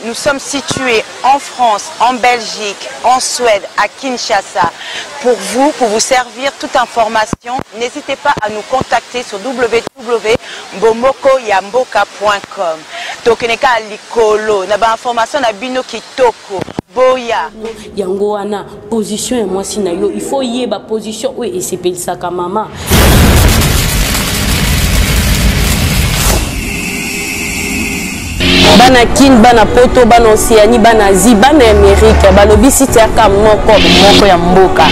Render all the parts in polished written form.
Nous sommes situés en France, en Belgique, en Suède, à Kinshasa. Pour vous servir toute information, n'hésitez pas à nous contacter sur www.bomokoyamboka.com. Donc, neka likolo, na ba information na bino kitoko. Boya. Yango wana position ya moi sinayo, il faut y ba position oui et c'est pelisa ka mama. Bana kin bana poto bana Océanie bana Asie bana Amérique balobi site aka moko ya mboka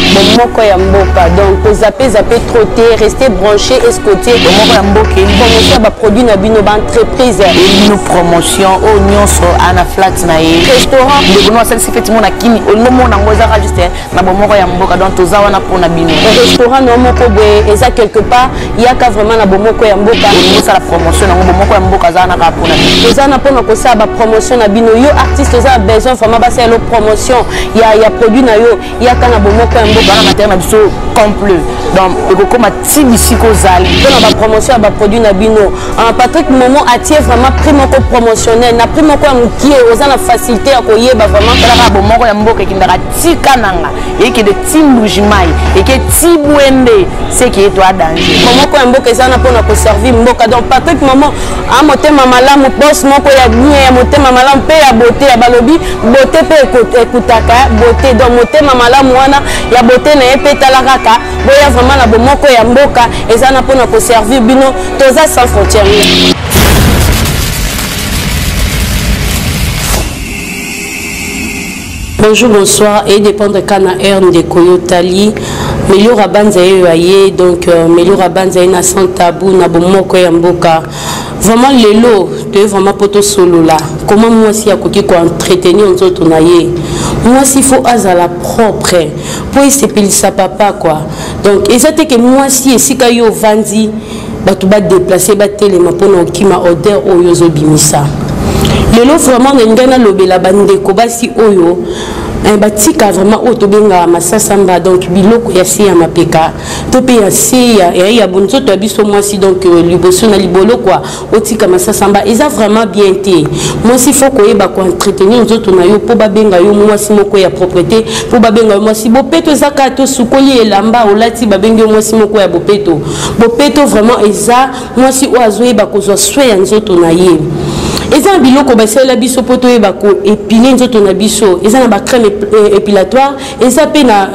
donc zappé trop tôt rester branché escoté moko ya mboka promotion ba produit na bino ba entreprise et nos promotion au nyonso ana flat na ye restaurant de bono celle ci effectivement na kini olomo na ngoza register na moko ya mboka donc toza wana pona bino restaurant no moko boye eza quelque part yaka vraiment na moko ya mboka ça la promotion na moko ya mboka za na ka pona toza na pona ça ba promotion na bino yo artiste a besoin vraiment ba c'est la promotion ya produit na yo ya kana bomoko ya mboka na matériel na biso complet donc eko ma tibisiko zali na ba promotion ba produit na bino Patrick Momo attire vraiment primo promotionnel na primo ko mukie oza na facilité ya koyeba vraiment kala bomoko ya mboka kindaka tikananga eke de timbujimai eke tibwembe c'est qui est toi danger bomoko ya mboka ezana pona ko servir mboka donc Patrick Momo a motema malamu boss moko ya ya motema malamu pe ya beauté ya balobi beauté pe ekutaka beauté donc motema malamu wana ya beauté na pe talakaka boya vraiment na bomoko ya mboka ezana pona ko servir bino toza sans frontières. Bonjour, bonsoir, et dépend de Kana Erne de Koyotali. Melio Rabanza yoye donc Melio Rabanza na sans tabou na bomoko ya mboka. Vraiment lelo de vraiment poto solo là. Comment moi si akoki ko entretenir nzoto na ye. Moi si faut azala propre pour essayer sa papa quoi. Donc ezate que moi si esika yo vandi batu ba déplacer ba telema pona okima odeur oyo zo bimisa. Lelo vraiment ngana lobela bandeko basi oyo batika vraiment otobenga masasamba donc biloko ya si ya mapeka to pe ya si ya bonzo to biso moi si donc liboso na libolo quoi otika masasamba eza vraiment bien té moi si faut koyeba ko entretenir nzoto na yo po babenga yo moi si moko ya propriété po babenga yo moi si bopeto ezaka to sukoli elamba olati babenga yo moi si moko ya bopeto vraiment eza moi si oazoyeba kozwa soin ya nzoto na ye eza biloko basela biso poto yeba ko épiler nzoto na biso eza na ba crème épilatoire eza pe na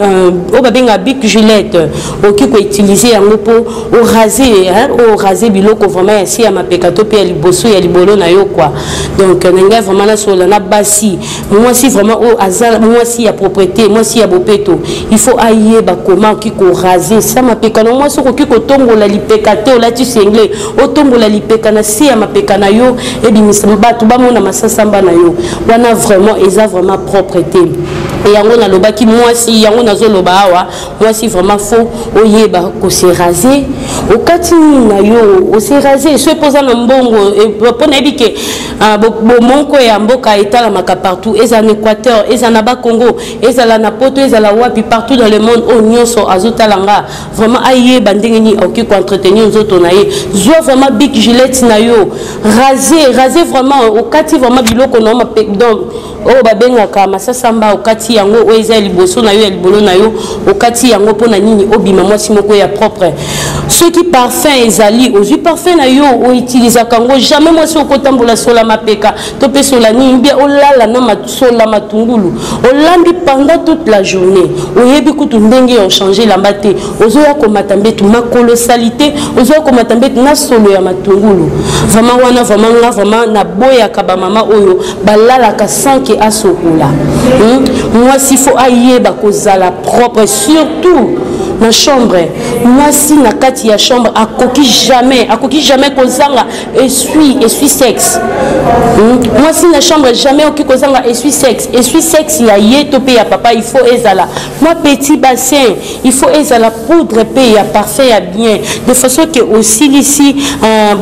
o babenga Bic Gillette oki ko utiliser yango po o raser biloko vraiment ya si ya mapeka to pe ya liboso ya libolo na yo quoi donc nga vraiment na sola na basi moi si vraiment o azala moi si ya propriété moi si ya bopeto il faut ayeba comment ki ko raser ça mapeka no moi so ko ki ko tongola lipeka te o lati sengle o tongola lipeka na si ya mapeka na yo e bimisa bato bamona masasamba na yo wana vraiment eza vraiment propreté et yango na lobaki moi si yango nazo loba awa moi si vraiment faut oyeba ko se raser au kati na yo o se raser so posa na mbongo et pona ebike bomonko ya mboka etala maka partout eza en Équateur eza na ba Congo eza la na poto eza la wapi partout dans le monde o nyonso azotalanga vraiment ayeba ndenge ni oki ko entretenir nzoto na ye zo vraiment Bic Gillette na yo raser vraiment au kati vraiment biloko na ma donc o babenga ka masasamba au kati yango o eza liboso na yo ya libolo na yo au kati yango pona nini obima moi si moko ya propre ceux qui parfum ezali ozui parfum na yo o utiliser kango jamais moi si okotambola sola mapeka to pe sola ni bien o lala na sola matungulu o lambi pendant toute la journée o yebi kutu ndenge on changer la mbate ozoya ko matambe tu ma colossalité ozoya ko matambe na solo ya matungulu vraiment wana vraiment na boya kaba mama oyo balala ka sanke asokola moi s'il faut ayeba kozala propre surtout na chambre moi si na kati ya chambre akoki jamais kozanga essuie sexe moi si na chambre jamais oki kozanga essuie sexe ya yeto pe ya papa il faut ezala moi petit bassin il faut ezala poudre pe ya parfait ya bien de façon que aussi ici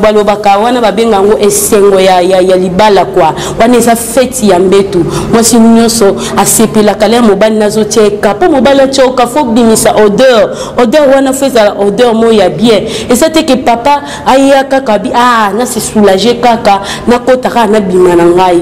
balobaka wana babenga ngo esengo ya libala quoi wana eza fête ya mbetu moi si nyonso asepela kala mobali nazotieka po mobali tchoka faut bimisa odeur wana faisala odeur moya bien et ça te que papa aya kaka bi na se soulager kaka na kotaka na bima na ngai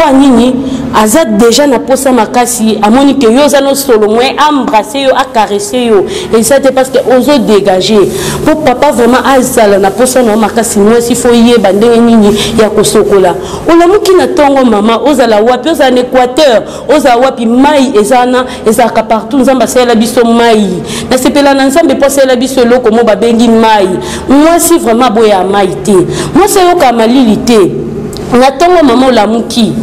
pour nini aza déjà na posa makasi amoni que yo za no solo moins embrasser yo a caresser yo et ça c'est parce que ozo dégager pour papa vraiment azala na posa na makasi moi si faut yeba ndenge nini ya kosokola olamuki na tongo mama ozala wapi oza na Équateur oza wapi mai ezana ezaka partout nzamba sela biso mai na sepela na nzambe posa la biso loko mo babengi mai moi si vraiment boya mai te moi c'est yo ka malili te natongo mama olamuki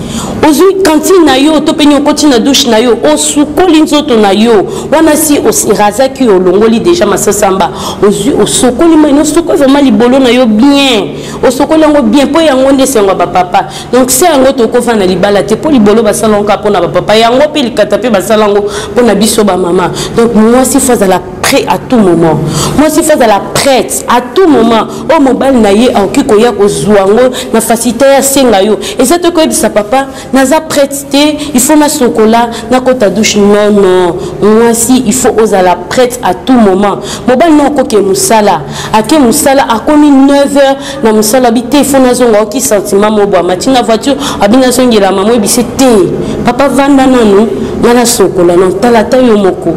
ozui kantine na yo to peni okoti na douche na yo osukoli nzoto na yo wana si orazaki olongoli déjà masasamba ozui osokoli mai no soko vraiment libolo na yo bien osokoli yango bien po yango nde sengo ba papa donc c'est yango to ko fana libala te po libolo basalonga pona ba papa yango pe likata pe basalango pona biso ba mama donc moi si faza la prêt à tout moment moi si faza la prête à tout moment o mobile na ye en kiko ya kozwango na facilité ya senga yo et ça te ko bisa papa naza prête il faut na sokola na kota douche non non moi si il faut oser la prête à tout moment mobile non ko ke musala ake musala akomi 9h na musala bité il faut na zonga ki sentiment mobo matina voiture abina songela mamo ebisete papa vanda nanu na sokola non talata yo moko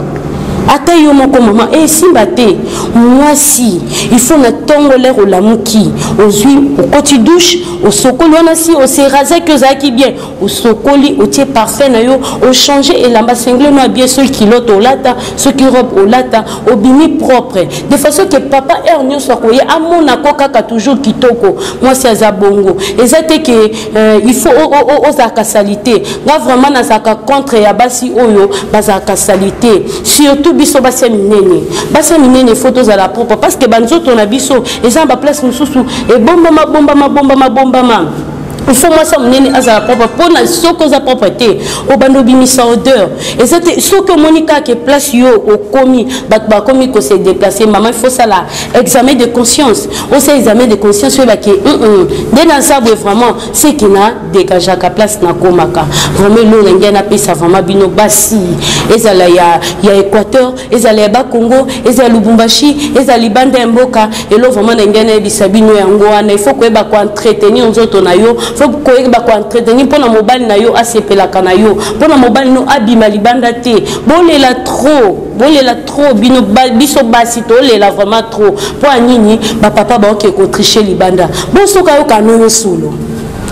ata yo moko maman et simba te moi si il faut na tongo l'air au lamuki ozui au côté douche au sokoli on a si au se raser que ça qui bien au sokoli au tie parfait na yo au changer et lamba single no bien ceux qui l'autre au lata ceux qui robe au lata au bimi propre de façon que papa ernio sokoye amona kokaka toujours kitoko moi c'est azabongo et ça te que il faut aux akasalité là vraiment na saka contre ya basi oyo bazaka salité surtout biso basi minene photos à la propre parce que banzoto na biso ezamba place mususu et bomba il faut moi ça menene azala propre pour na soko za propreté au bando bimisa odeur et c'était ce que Monica qui place yo au commis ba commis ko se déplacer maman il faut ça là examen de conscience aussi examen de conscience ba que dès dans ça vraiment c'est qui na dégager ka place na komaka vraiment lo ngena pesa vraiment bino basi ezala ya Équateur ezala ba Congo ezala Lubumbashi ezala Libanda mboka et lo vraiment ngena bisabino yango wana il faut ko ba ko entretenir nzoto na yo faut que ba ko entretenir pour na mobile na yo asepela kana yo pour na mobile no abima libanda te bolela trop bino biso basi to lela vraiment trop pour anini ba papa ba ke ko tricher libanda bon soka yo kanoyo solo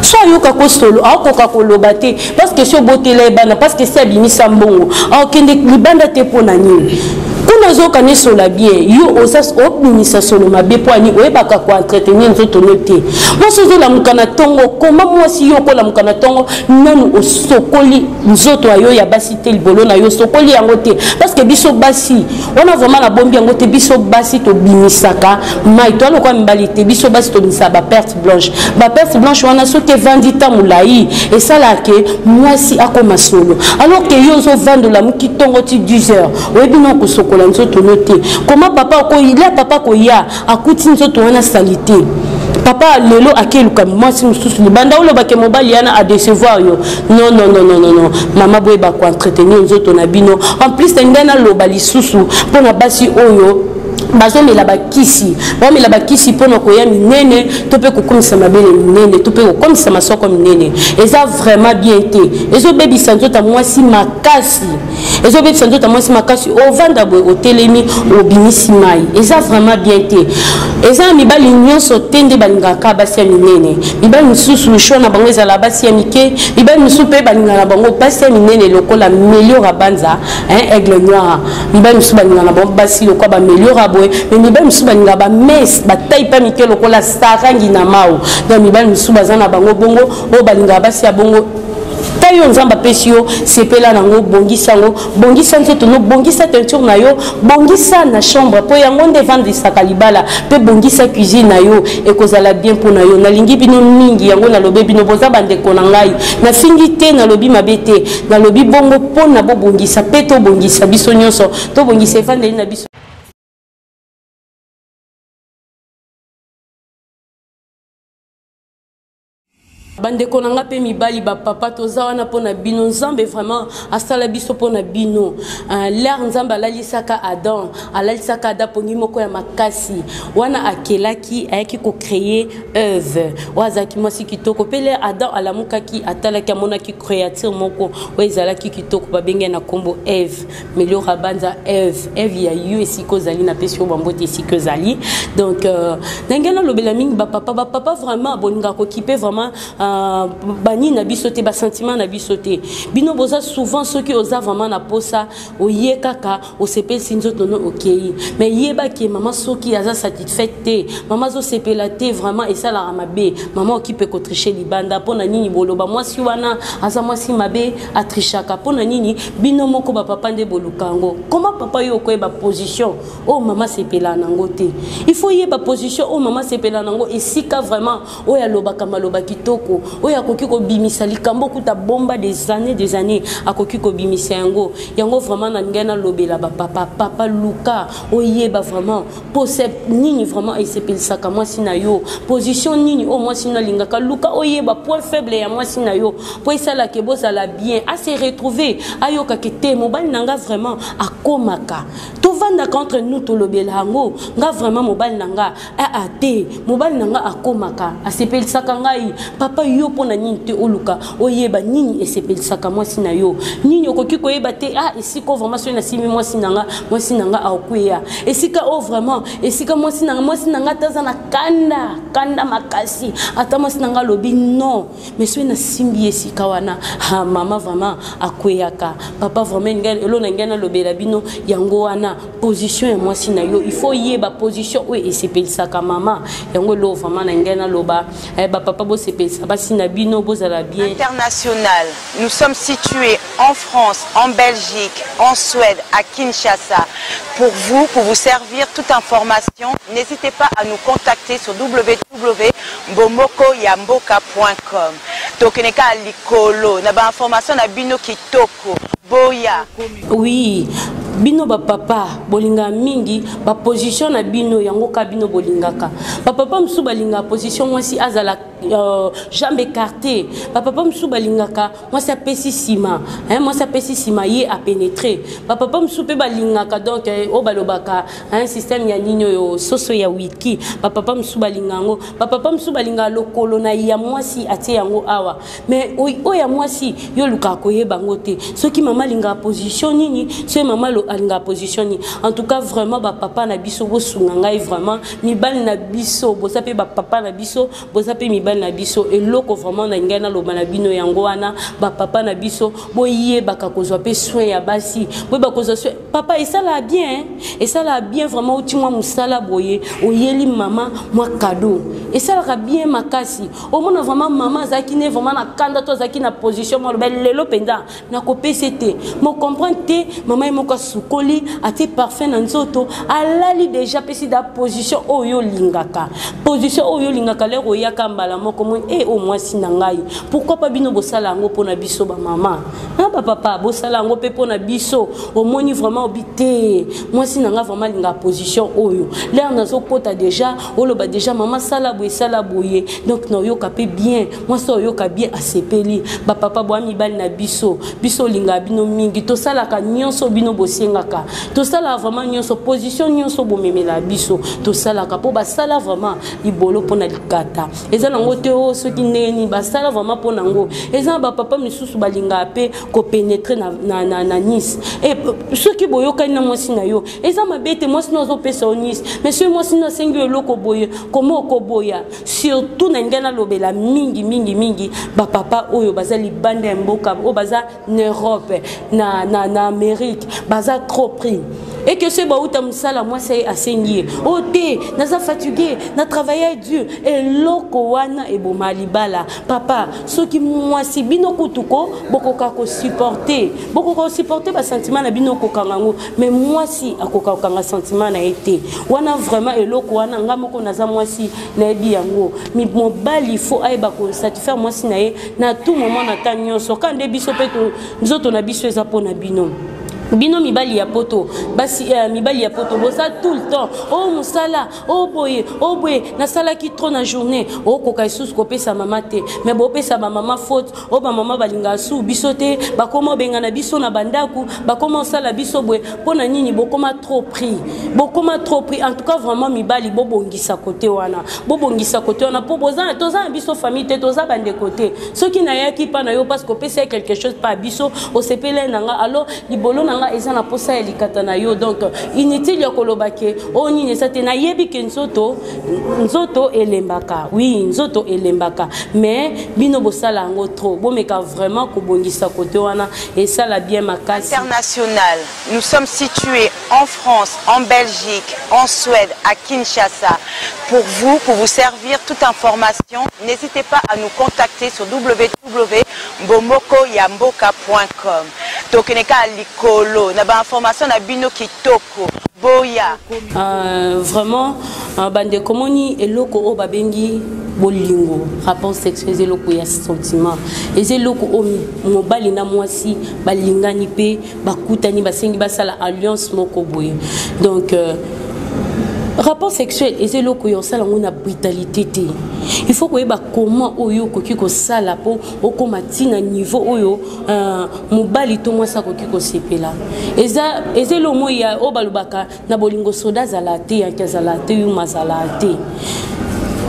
soit yo ka ko solo akoka ko lobate parce que so botela bana parce que c'est abimisa mbongo akende libanda te pona nini kuna zoka ne sola bien yo osas obimisa solo mabe po ani oyebaka ko entretenir nzoto note moi sozo la mukana tongo koma moi si yo ko la mukana tongo nanu osokoli nzoto ayo ya basi te libolo na yo sokoli yango te parce que biso basi on a vraiment la bombi yango te biso basi to bimisaka mai to lo kwa mbali te biso basi to bimisaka ba perte blanche wana soki vendita mulai et ça là que moi si akoma solo alors que yo zo vendre la muki tongo ti 10h oyebi non ko sokola nzoto note comment papa ko il a papa ko ya akuti nzoto wana salité papa lelo akeluka moi si mususu libanda olo bake mobali yana a décevoir yo non mama boye ba ko entretenir nzoto na bino en plus ngana loba lisusu pona basi oyo bazomela bakisi pona koya minene to pe kokomisa mabele minene to pe kokomisa masoko minene eza vraiment bien te ezo bebisa nzota mwasi makasi ovanda boye otelemi obimisi mai eza vraiment bien te eza mibali nyonso tende balingaka basi ya minene mibali misusu shona bango ezala basi ya mike mibali misusu pe balingana bango basi ya minene lokola Meliora Banza aigle noir mibali misusu balingana bango basi lokola ba Meliora boye mais mibali misusu balingana ba mes bataille pa mike lokola sarangi na mao donc mibali misusu bazana bango bongo o balingana basi ya bongo tayo nzamba pesio sepela nango bongisa nzoto no bongisa teinture na yo bongisa na chambre po yango nde vendre sakalibala pe bongisa cuisine na yo ekozala bien po na yo nalingi bino mingi yango na lobe bino boza bandeko na ngai na fingi te na lobi mabete na lobi bongo po na bo bongisa pe to bongisa biso nyonso to bongisa evandeli na biso. Bande konanga pe mibali ba papa toza wana pona bino nzambe vraiment asala biso pona bino l'air nzambe alalisaka Adam alalisaka Adam pongi moko ya makasi wana akelaki ayaki ko créer Ève wazaki mwasi kitoko pele Adam alamukaki atalaki amonaki créature moko wezalaki kitoko babenge na kombo Ève Meliora banza Ève ya yu esiko zali na pesi bambote esiko zali donc nangena lobela mingi ba papa vraiment boninga ko kipe vraiment bani na bisote ba sentiment na bisote bino boza souvent ceux qui osa vraiment na posa oye kaka o sepel sinzo tono okei mais yeba ki maman soki aza satisfait te maman zo sepela te vraiment et ça la ramabe maman qui peut tricher libanda pona nini boloba moi si wana aza moi si mabe atrichaka pona nini bino moko ba papa nde bolukango comment papa yo ko ba position oh maman sepela nango te il faut yeba position oh maman sepela nango et sika vraiment oh ya loba kamaloba kitoko oya koki ko bimisa likambo kuta bomba des années akoki ko bimisa yango vraiment na ngena lobela ba papa Luka oyeba vraiment posep nini vraiment esepelisa ka moi sina yo position nini o moi sina lingaka Luka oyeba point faible ya moi sina yo po isala ke bozala bien a se retrouver ayoka kete mobali nanga vraiment akomaka to vanda contre nous to lobela ngo nga vraiment mobali nanga te mobali nanga akomaka asepelisa ka ngai papa yo pona nini te oluka oyeba nini esepelisaka mwasi na yo nini okoki koyeba te esika vraiment so na simi mwasi nanga akoya esika vraiment esika mwasi nanga taza na kanda makasi ata mwasi nanga lobi non mais so na simbi esika wana mama vraiment akoyaka papa vraiment elo na ngena lobela bino yango wana position ya mwasi na yo il faut yeba position o esepelisaka mama yango lo vraiment na ngena loba ba papa bo sepelisa basi na bino bozala bien. International, nous sommes situés en France, en Belgique, en Suède, à Kinshasa. Pour vous servir toute information, n'hésitez pas à nous contacter sur www.bomokoyamboka.com. Tokeneka likolo, na ba information na bino kitoko, boya. Oui. Bino ba papa bolinga mingi ba position na bino yango ka bino bolingaka ba papa msu balinga position mwasi azala jambe écarté ba papa msu balingaka mwasi apesi sima mwasi apesi sima ye a pénétrer ba papa msu pe balingaka donc o balobaka un système ya nino yo soso ya wiki ba papa msu balingango ba papa msu balinga lokolo na ya mwasi atie yango awa mais o ya mwasi yo luka koyeba ngote soki mama linga position nini so mama alinga position en tout cas vraiment ba papa na biso bo sunga vraiment mibali na biso bo sape ba papa na biso bo sape mibali na biso eloko vraiment na ngena lo bana bino yango wana ba papa na biso bo yeba ka kozwa pe soin ya basi bo ba kozwa soin papa et ça la bien vraiment uti mwa musala boye oyeli mama mwa cadeau et ça la bien makasi au moins vraiment maman zaki ne vraiment na kanda to zaki na position mo lelo penda na ko PCT mo comprendre te maman mo sukoli ati parfait na nzoto alali déjà pesi da position oyo lingaka le royaka mbala moko mo o mwasi na ngai pourquoi pas bino bosala ngo pona biso ba mama ba papa bosala ngo pe pona biso au moni vraiment obité mwasi na nga vraiment linga position oyo l'air nazo kota déjà oloba déjà maman sala boye donc no yoka pe bien mwasi yoka bien asepeli ba papa bo mibali na biso linga bino mingi to sala ka nyonso bino ngaka to sala vraiment nyonso position nyonso bomemela biso to sala ka po ba sala vraiment libolo pona likata eza nango te o soki ndeni ba sala vraiment pona ngo eza ba papa misusu balinga pe ko pénétrer na Nice et soki boyoka na mwasi na yo eza mabete mwasi no zo pesa o Nice mais ce mwasi no sengi eloko boye komo ko boya surtout na ngena lobela mingi ba papa oyo bazali bande mboka o baza na Europe na Amérique baza trop pris et que ce baouta musala moi c'est assengi oté naza fatigué na travailler dur et loko wana e bomalibala papa soki moi si bino kutuko bokoka ko supporter ba sentiment na bino kokangango mais moi si akoka kanga sentiment na été wana vraiment et loko wana ngamoko naza moi si na ebi yango mi mobali faut aiba ko satisfaire moi si na ye na tout moment na tanyo so quand de biso peto nzoto na biso eza pona bino bino mibali ya poto basi mibali ya poto boza tout le temps oh musala oh boye na sala ki trop na journée oh koka sous kopesa mama te mais bo pesa ba mama faute oh ba mama balinga sou biso te ba koma benga na biso na bandaku ba koma sala biso boye pona nini bokoma trop pris en tout cas vraiment mibali bobongisa côté wana po boza toza biso famille te toza bande côté ceux qui na yaki pa na yo parce que pesa quelque chose pas biso o sepele nanga alors libolo nanga ezana posa elikata na yo donc inutile ya kolobake o nini sate na yebi ke nzoto elembaka oui nzoto elembaka mais bino bosala ngo trop bomeka vraiment kobongisa côté wana et ça la bien makasi international. Nous sommes situés en France, en Belgique, en Suède, à Kinshasa. Pour vous servir toute information, n'hésitez pas à nous contacter sur www.mbomokoyamboka.com. Tokeneka likolo, na ba information na bino kitoko. Boya. Vraiment, bande komoni eloko o babengi bolingo, rapport sexuel eloko ya sentiment. Eloko o mobali na mwasi balingani pe bakutani basengi basala alliance moko boye. Donc rapport sexuel ezeloko yo sala ngona brutalité te. Il faut que comment oyo koki ko sala po okoma tina niveau oyo mobali to mwasa koki ko sepela. Ezelo moya obalubaka na bolingo soda zalate ya kazalate yu mazalate.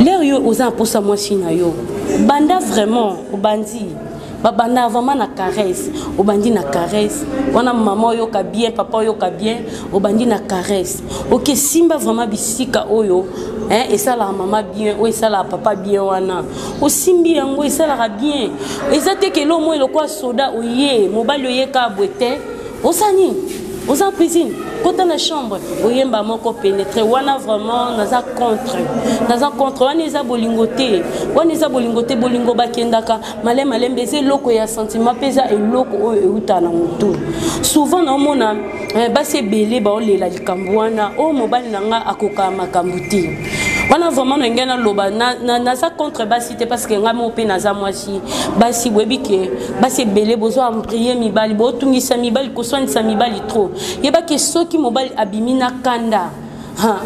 L'air yo oza posa mwasi na yo. Banda vraiment obandi. Babanda vraiment na caresse, obandi na caresse. Wana maman yo ka bien, papa yo ka bien, obandi na caresse. OK, simba vraiment bisika oyo, et ça la maman bien, ou ça la papa bien wana. O simbi yango et ça la bien. Et ça te que lo mo le quoi soda oye, mobile yo ye ka boete. Osani, osa cuisine. Quand dans la chambre, oyemba moko pénétrer, wana vraiment naza contre, wana eza bolingote, bolingo bakendaka, malem beze loko ya sentiment pesa et loko oyo euta na mutu. Souvent na mona base belé ba olela likambo wana, o mobali nanga akoka makambuti. Wana vraiment ngena loba naza contre basité parce que nga mo pe naza mwasi basi webike basi belé bozo am prier mibali bo tungisa mibali ko soinisa mibali trop. Yeba ke soki mobali abimina kanda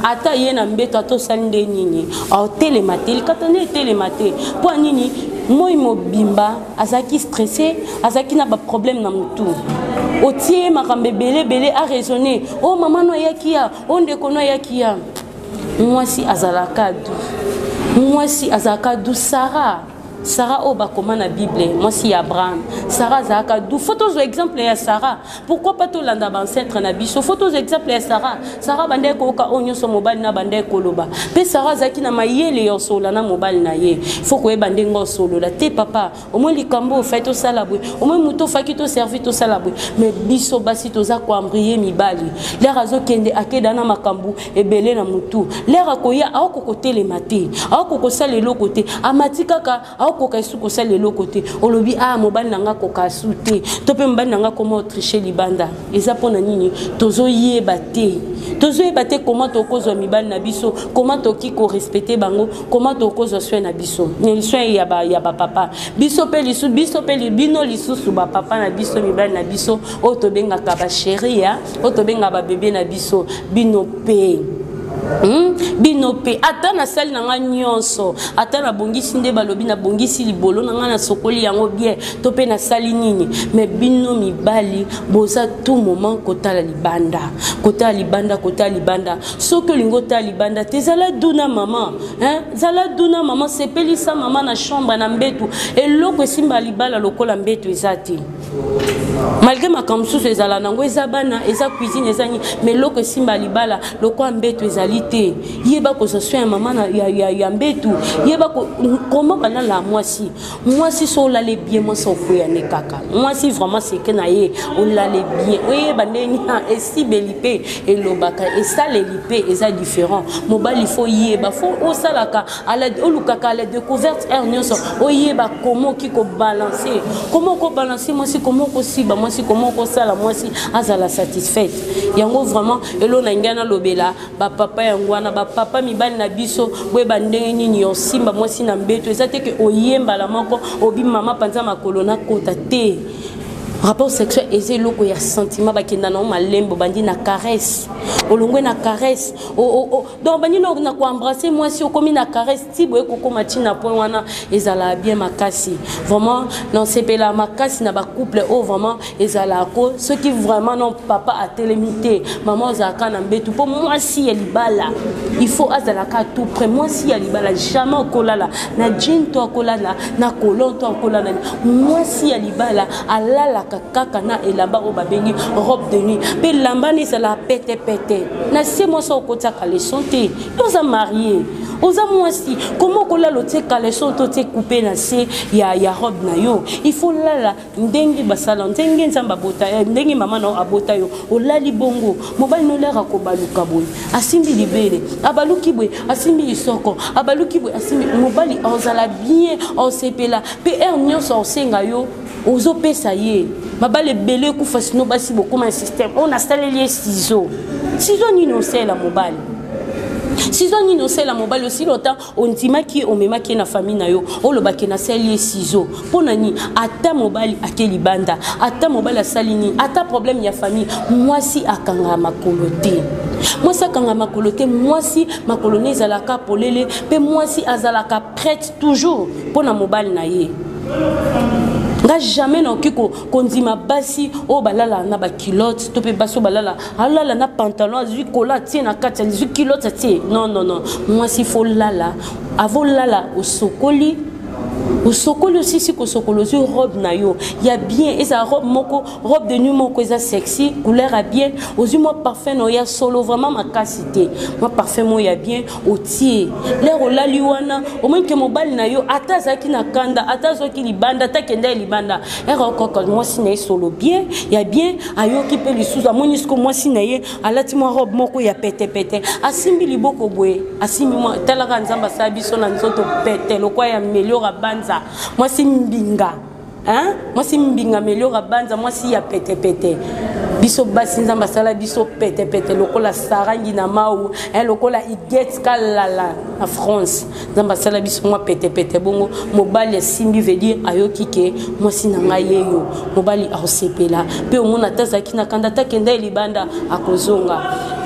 ata yena mbeto ato sande nini au télématé katane télématé po nini moi mobimba azaki stressé azaki na ba problème na mutu otie makambe belé a raisonner oh maman no yakia on ndeko no yakia mwasi azalaka du Sarah oba comment na Bible mwasi Abraham Sarah azalaka du photos exemple ya Sarah pourquoi pas to landa ancêtre na biso photos exemple ya Sarah bande ko ka onyo so mobile na bande ko loba pe Sarah zaki na mayele yo sola na mobile na ye faut ko bande ngo solo la te papa au moins likambo fait to sala bwe au moins muto faki to servi to sala bwe mais biso basi to za ko ambrier mibali l'air azo kende akeda na makambu ebele na mutu l'air akoya akoko telemate akoko sala le côté amatika ka koka isuko sale lo côté olobi mobali nanga koka sute to pe mobali nanga comment tricher libanda eza pona nini tozo yeba te comment to kozo mibali na biso comment to ki ko respecter bango comment to kozo soin na biso ni soin ya ba papa biso pe bino lisusu ba papa na biso mibali na biso o to benga ka ba chérie ya o to benga ba bébé na biso bino pe binope ata na sali nanga nyonso ata na bongisi nde balobi na bongisi libolo nanga na sokoli yango bien to pe na sali nini mais bino mibali boza tout moment kota libanda soki olingo ta libanda te zala duna maman sepelisa mama na chambre na mbetu eloko esimba libala lokola mbetu eza te malgré makambo susu ezala nango eza bana eza cuisine eza ni mais loko esimba libala lokola mbetu ezali te yeba ko soin ya mama ya mbetu yeba ko comment bana la mwasi so la le bien moi so koya ne kaka mwasi vraiment c'est que na ye on la le bien oyeba ndeni esi belipe elobaka esale lipe eza différent mobali il faut yeba faut osalaka ala olukaka la découverte nyonso oyeba comment ki ko balancer mwasi comment ko siba mwasi comment ko sala mwasi azala satisfaite yango vraiment elo na ngana lobela ba papa yangwana ba papa mibali na biso bwe bandenge nini yo simba mwasi na mbeto ezate ke oyemba la moko obi mama panza makolo na kota te rapport sexuel eza eloko ya sentiment bakenda na malembo bandi na caresse olongwe na caresse donc bandi na ko embrasser moi si okomi na caresse ti boye kokoma ti na point wana ezala bien makasi vraiment non sepela makasi na ba couple vraiment ezala ko ceux qui vraiment non papa a télémité maman zaka na mbetu pour moi si ya libala il faut azala ka tout près moi si ya libala jamais kolala na jean to kolala na kolon to kolala moi si ya libala alala kaka na elamba o babengi robe de nuit pe lamba ni ça la pète na c'est moi ça okota ka les santé nous a marié oza moi si comment kolala te ka les santé te couper na c'est ya robe na yo il faut lala ndengi basala ndengi nzamba bota ndengi mama na abota yo olali bongo mobali no lera ko baluka boy asimbi libele abaluki boy asimbi isoko abaluki boy asimbi mobali ozala bien osepela pe nyonso osenga yo ozo pesa ye mabale belé ku fasino basi beaucoup un système on a installé les ciseaux ni no c'est la mobile ciseaux ni no c'est la mobile aussi longtemps on dima ki on mema ki na famille na yo o lo ba ki na sali ciseaux pona ni ata mobile akeli banda ata mobile asalini ata problème ya famille moi si akanga makolote moi ça kanga makolote moi si makolone zalaka polele pe moi si azalaka prête toujours pona mobile na ye nga jamais na okiko kondima basi o balala na ba culotte to pe baso balala alala na pantalon azui kola tie na kati azui culotte tie non moi si faut lala avant lala au sokoli aussi si ko sokolo sur robe na yo ya bien et sa robe de nuit moko eza sexy couleur a bien aux moi parfum no ya solo vraiment ma qualité moi parfum mo ya bien au tie l'air o lali wana au moins que mobile na yo ata zaki na kanda ata zoki libanda ta kenda libanda er okoko moi si na solo bien ya bien ayo ki pe lisuza monisko moi si na ye alati moi robe moko ya pete asimbi liboko boye asimbi moi talaka nzamba sa biso na nzoto pete lokwa ya meliora banza moi si mbinga hein moi si mbinga meliora banza moi si ya pete biso basi nzamba sala biso pete lokola sarangi na mau lokola iget kalala na France nzamba sala biso moi pete bongo mobali simbi veut dire ayoki ke moi si nanga yeyo mobali akosepela pe omona tazaki na kanda ta kenda libanda akozonga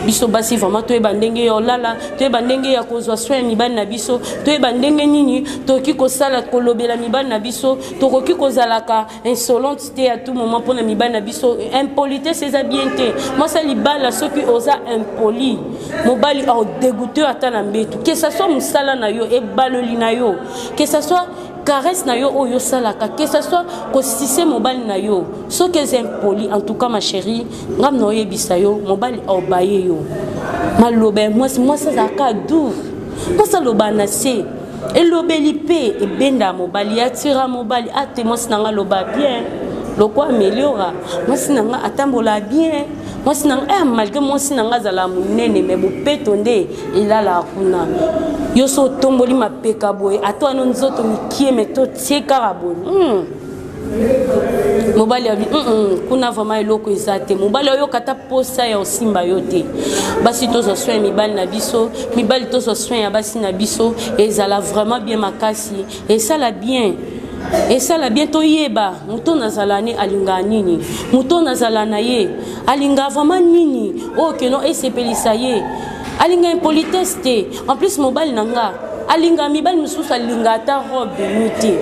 biso basi vraiment to ebandenge yo lala to ebandenge ya kozwa soin mibali na biso to ebandenge nini toki kosala kolobela mibali na biso tokoki kozalaka insolente te à tout moment pour na mibali na biso impolitesse c'est bien te moi ça libala ceux qui osa impoli mobali au dégoûté atana mbetu que ça soit musala na yo e baloli na yo que ça soit caresse na yo oyo salaka que ça soit kosise mobali na yo ce que c'est impoli en tout cas ma chérie ngam no yebisa yo mobali au baye yo malobe moi ça zaka doux moi ça lobana c'est et lobelipe e benda mobali atira mobali ate moi sinanga loba bien loko ameliora moi sinanga atambola bien moi sinanga malgré moi sinanga zala munene mais bopeto nde ilala kuna yo so tomboli mapeka boye ato ano nzoto mikie meto tie karabo mobali abi kuna vraiment eloko ezate mobali oyo kata posa ya osimba yote basi tozo soin mibali na biso mibali tozo soin ya basi na biso ezala vraiment bien makasi et ça la bien et ça la bientôt yeba muto nazala ni alinga nini muto nazala na ye alinga vraiment nini oh que non esepelisa ye alinga impolitesse te en plus mobali nanga alinga mibali mususu alinga ata robe de nuit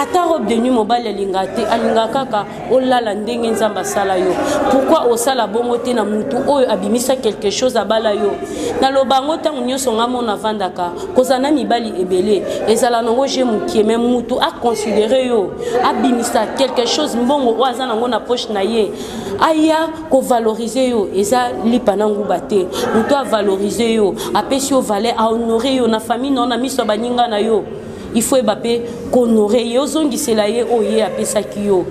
ata robe de nuit mobali alinga te alinga kaka olala ndenge nzamba sala yo pourquoi osala bongo te na mutu oyo abimisa quelque chose abala yo na lobango tangu nyonso ngamo na vandaka kozana mibali ebele ezala nango je mukie même mutu a considérer yo abimisa quelque chose mbongo oaza nango na poche na ye aya ko valoriser yo eza lipa nangu bate mutu a valoriser yo apesi yo valeur a honorer yo na famille non na miso baninga na yo il faut ebape honorer yo zongisela ye oye apesaki yo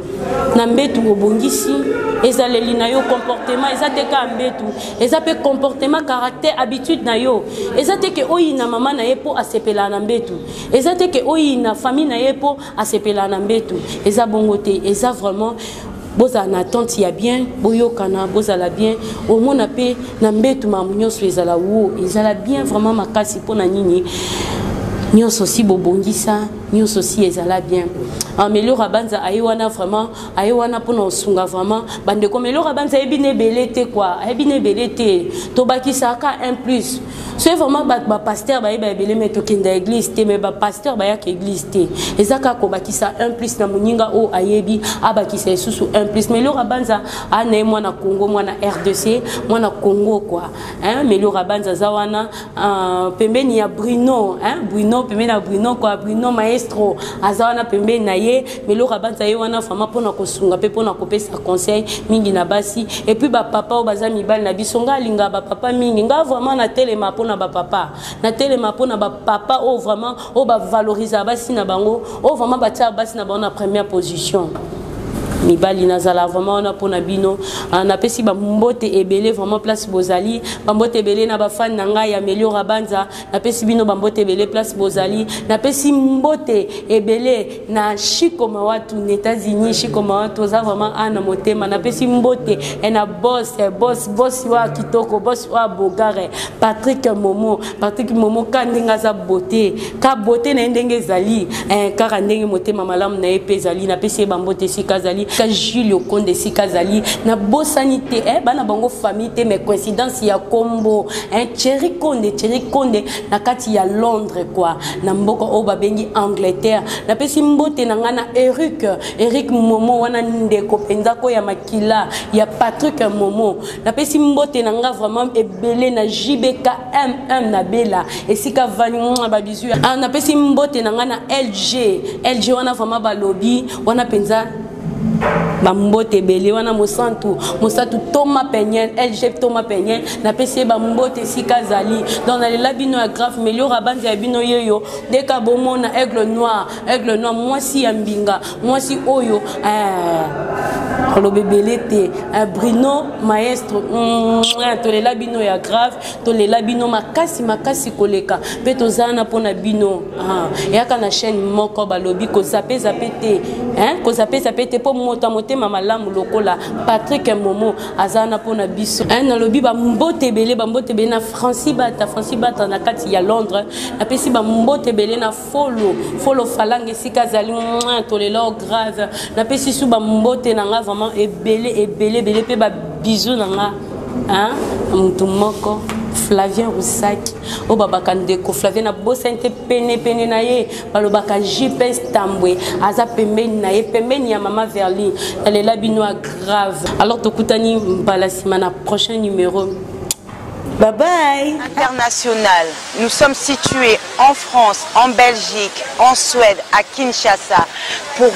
na mbetu obongisi ezaleli na yo comportement ezateka mbetu ezape comportement caractère habitude na yo ezateke oyi na mama na ye po asepela na mbetu ezateke oyi na famille na ye po asepela na mbetu eza bongote eza vraiment boza na attente ya bien boyokana bozala bien omona pe na mbetu mamunyoso ezala wo ezala bien vraiment makasi pona nini nyonso si bobongisa nous aussi ezala bien Melio Rabanza ayewana vraiment ayewana pour nous sunga vraiment bande comme Melio Rabanza ebine belete quoi ebine belete to bakisaka un plus c'est vraiment ba pasteur ba ebele meto kinda église te mais ba pasteur ba yak église te ezaka ko bakisa un plus na muninga o ayebi abakisa susu un plus Melio Rabanza ana mwana Congo mwana RDC mwana Congo quoi hein Melio Rabanza zawana pembeni ya Bruno hein Bruno pembeni na Bruno quoi Bruno maestro azawana pembeni na ye Melio Rabanza ye wana vraiment pona kosunga pe pona kopesa conseil mingi na basi et puis ba papa o baza mibali na bisonga linga ba papa mingi nga vraiment na telema pona ba papa na telema pona ba papa o vraiment o ba valoriser basi na bango o vraiment ba tia basi na bango na première position mibali nazala vraiment na pona bino na pesi ba mbote ebele vraiment place bozali ba mbote ebele na ba fan nanga ya Melio Rabanza na pesi bino ba mbote ebele place bozali na pesi mbote ebele na Chiko Mawatu na États-Unis Chiko Mawatu za vraiment ana motema na pesi mbote na boss wa kitoko boss wa bogare Patrick Momo kandinga za beauté ka beauté na ndenge zali kaka ndenge motema malamu na epezali na pesi ba mbote sikazali ka Julio Konde sikazali na bosanité bana bango famille mais coïncidence ya combo Thierry Konde na kati ya Londres quoi na mboko o babengi Angleterre na pesi mbote na ngana Eric Momo wana ndeko penza ko ya makila ya Patrick Momo na pesi mbote na nga vraiment ebele na JBK na Bella esika vani ba bizu na pesi mbote na ngana LG wana vraiment ba lobby wana penza bambote bele wana mosantu Thomas Peñen LG Thomas Peñen na pesi bambote sikazali dans les labino ya grave Melio Rabanza ya bino yoyo deka bomona aigle noir mwasi ya mbinga mwasi oyo lo bebelete Bruno maestro to les labino ya grave to les labino makasi koleka pe tozana pona bino yaka na chaîne moko balobi ko zape te po motema malamu lokola Patrick Momo azana pona biso na lobi ba mbote bele na Francis Bata na kati ya Londres na pesi ba mbote bele na folo falange sikazali to lelo grave na pesi su ba mbote na nga vraiment ebele pe ba bisou na nga mutu moko Flavien Roussaki o babaka ndeko Flavien na bosente pene na ye balobaka JPS Tambwe aza pembeni na ye pembeni ya mama Verli elle est là bino grave alors tokutani mbala sima na prochain numéro. Bye bye. International. Nous sommes situés en France, en Belgique, en Suède, à Kinshasa. Pour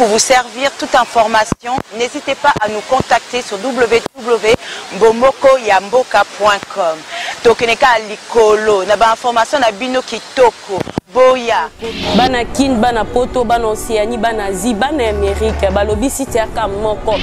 vous servir toute information, n'hésitez pas à nous contacter sur www.bomokoyamboka.com. Tokeneka likolo, na ba information na bino kitoko. Boya. Bana kin, bana poto, bana Océanie, bana Asie, bana Amérique, balobi site yaka moko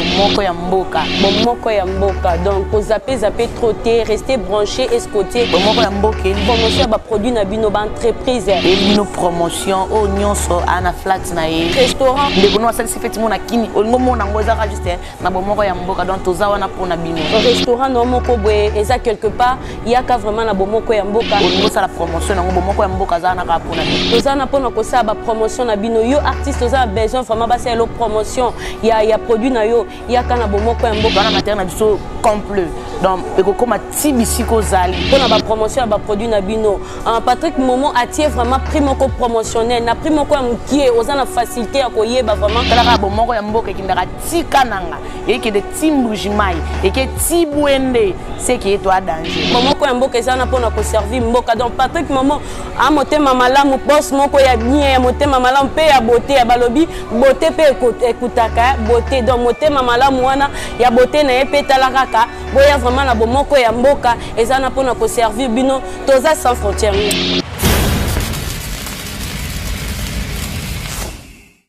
ya mboka. Bomoko ya mboka. Donc, ko zappé trotter, restez branchés, escotés. Bomoko ya mboka. Promotion ba produit na bino ba entreprise. Et nos promotions, o nyonso ana flat na ye. Restaurant. De bono asali sifeti mona kini. Olingo mona ngoza ka juste na bomoko ya mboka. Donc, toza wana pona bino. Restaurant no moko boye, eza quelque part, yaka vraiment na bomoko ya mboka. Olingo sa la promotion na bomoko ya mboka za na ka pona. Tozana pona ko sa ba promotion na bino yo artiste toza besoin vraiment ba sa lo promotion ya produit na yo ya kana bomoko ya mboka na matériel na biso complet donc ekokoma tibisiko zali pona ba promotion ba produit na bino Patrick Momo atie vraiment prix moko promotionnel na prix moko ya mukie ozana facilité ya koyeba vraiment kala bomoko ya mboka kindaka tikananga eke de timbujimai eke tibwende c'est qui est toi danger bomoko ya mboka ezana pona ko servir mboka donc Patrick Momo a motema malamu boss moko ya bien motema malamu pe ya beauté ya balobi beauté pe ekutaka beauté donc motema malamu wana ya beauté na epetala kaka boya vraiment na bomoko ya mboka ezana pona ko servir bino toza sans frontières.